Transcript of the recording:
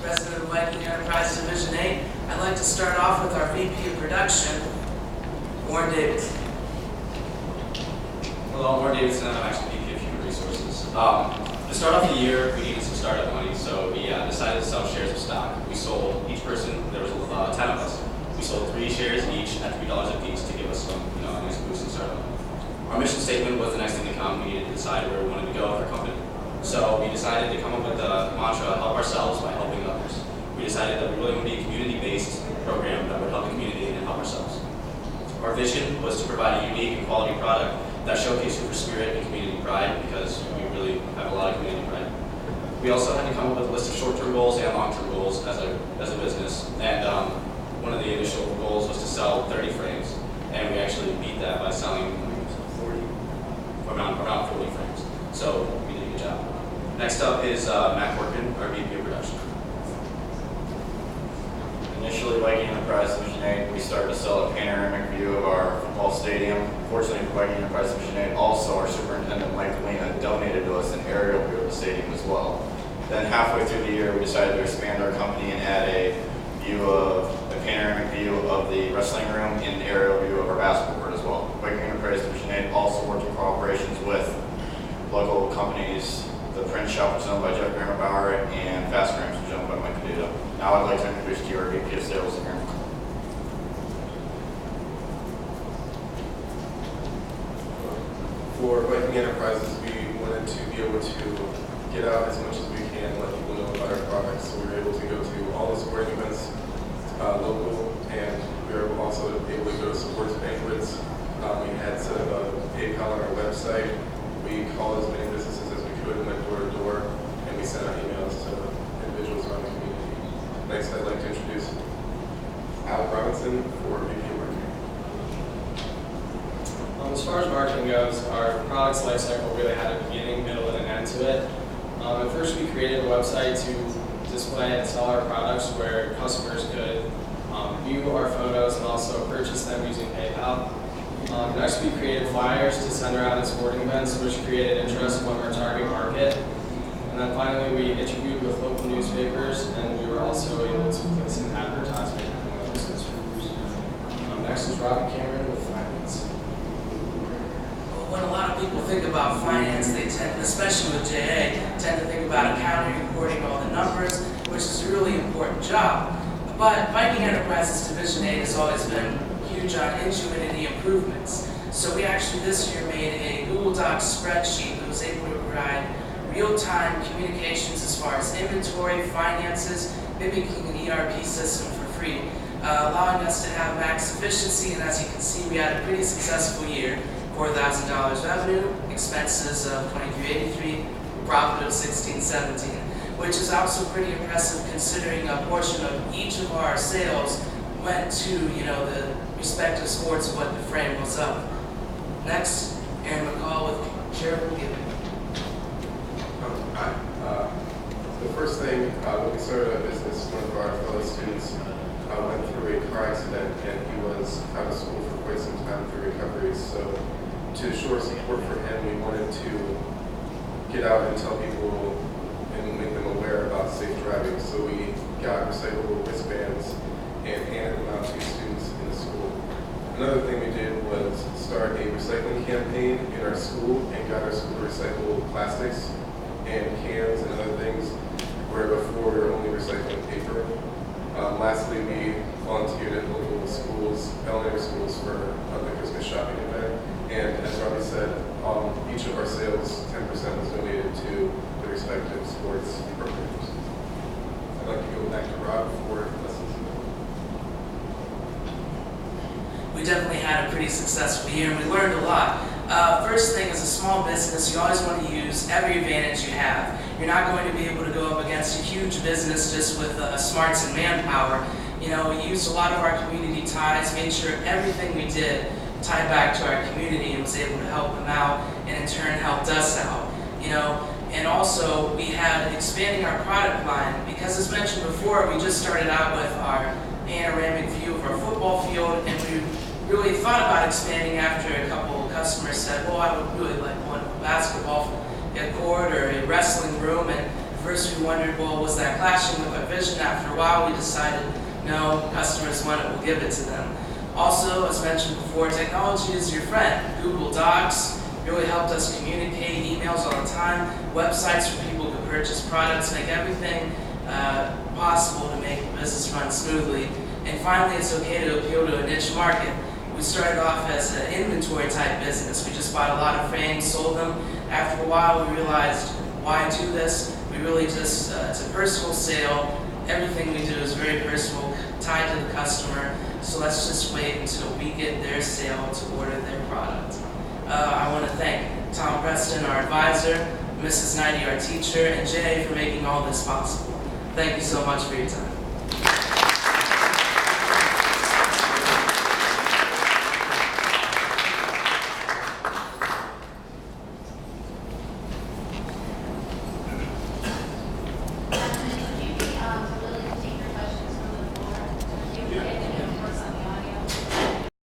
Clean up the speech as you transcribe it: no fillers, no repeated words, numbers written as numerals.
President of Viking Enterprise Division 8. I'd like to start off with our VP of Production, Warren Davidson. Hello, I'm Warren Davidson. I'm actually VP of Human Resources. To start off the year, we needed some startup money, so we decided to sell shares of stock. We sold each person, there was 10 of us. We sold 3 shares each at $3 a piece to give us some, a nice boost in startup. Our mission statement was the next thing to come. We needed to decide where we wanted to go with our company. So we decided to come up with the mantra, help ourselves by helping others. We decided that we really want to be a community-based program that would help the community and help ourselves. Our vision was to provide a unique and quality product that showcased for spirit and community pride, because we really have a lot of community pride. We also had to come up with a list of short-term goals and long-term goals as a business. And one of the initial goals was to sell 30 frames, and we actually beat that by selling around 40 frames. So we did a good job. Next up is Matt Corkin, our VP of Production. Initially, Viking Enterprise Division 8, we started to sell a panoramic view of our football stadium. Fortunately for Viking Enterprise Division 8, also our superintendent, Mike Lena, donated to us an aerial view of the stadium as well. Then halfway through the year, we decided to expand our company and add a panoramic view of the wrestling room and an aerial view of our basketball court as well. Viking Enterprise Division 8 also worked in cooperations with local companies. The print shop was owned by Jeff Grammerbauer, and Fast Grams was owned by Mike Caduto. Now I'd like to introduce to you our VP of Sales, Aaron. For Viking Enterprises, we wanted to be able to get out as much as we can, let people know about our products. So we were able to go to all the sporting events, local, and we were also able to go to sports banquets. We had set up a PayPal on our website. We called as many businesses as we could and went door to door, and we sent out emails to individuals around the community. Next, I'd like to introduce Al Robinson for VP of Marketing. As far as marketing goes, our product's life cycle really had a beginning, middle, and an end to it. At first, we created a website to display and sell our products where customers could view our photos and also purchase them using PayPal. Next, we created flyers to send around at sporting events, which created interest among our target market. And then finally, we interviewed with local newspapers, and we were also able to place an advertisement in those newspapers. Next is Robin Cameron with finance. When a lot of people think about finance, they tend, especially with JA, tend to think about accounting, reporting all the numbers, which is a really important job. But Viking Enterprises Division 8 has always been huge on Ingenuity improvements. So we actually this year made a Google Docs spreadsheet that was able to provide real-time communications as far as inventory, finances, mimicking an ERP system for free, allowing us to have max efficiency. And as you can see, we had a pretty successful year. $4,000 revenue, expenses of $2,383, profit of $1,617, which is also pretty impressive considering a portion of each of our sales went to the respective sports of what the frame was of. Next, Aaron McCall with Charitable Giving. Hi. The first thing, when we started our business, one of our fellow students went through a car accident, and he was out of school for quite some time through recovery. So to show support for him, we wanted to get out and tell people and make them aware about safe driving. So we got recyclable wristbands and handed them out to students in the school. Another thing we did was start a recycling campaign in our school and got our school to recycle plastics and cans and other things, where before we were only recycling paper. Lastly, we volunteered at local schools, elementary schools, for the Christmas shopping event. And as Robbie said, each of our sales, 10% was donated to the respective sports programs. I'd like to go back to Rob for lessons. We definitely had a pretty successful year, and we learned a lot. First thing, as a small business, you always want to use every advantage you have. You're not going to be able to go up against a huge business just with smarts and manpower. We used a lot of our community ties, made sure everything we did tied back to our community and was able to help them out, and in turn helped us out. And also we had expanding our product line, because as mentioned before, we just started out with our panoramic view of our football field, and we really thought about expanding after a couple of customers said, well, I would really like one basketball court or a wrestling room, and first we wondered, well, was that clashing with our vision? After a while, we decided, no, customers want it, we'll give it to them. Also, as mentioned before, technology is your friend. Google Docs really helped us communicate, emails all the time, websites where people could purchase products, make everything possible to make the business run smoothly. And finally, it's okay to appeal to a niche market. We started off as an inventory type business. We just bought a lot of frames, sold them. After a while, we realized, why do this? We really just, it's a personal sale. Everything we do is very personal, tied to the customer. So let's just wait until we get their sale to order their product. I want to thank Tom Preston, our advisor, Mrs. Knighty, our teacher, and Jay for making all this possible. Thank you so much for your time.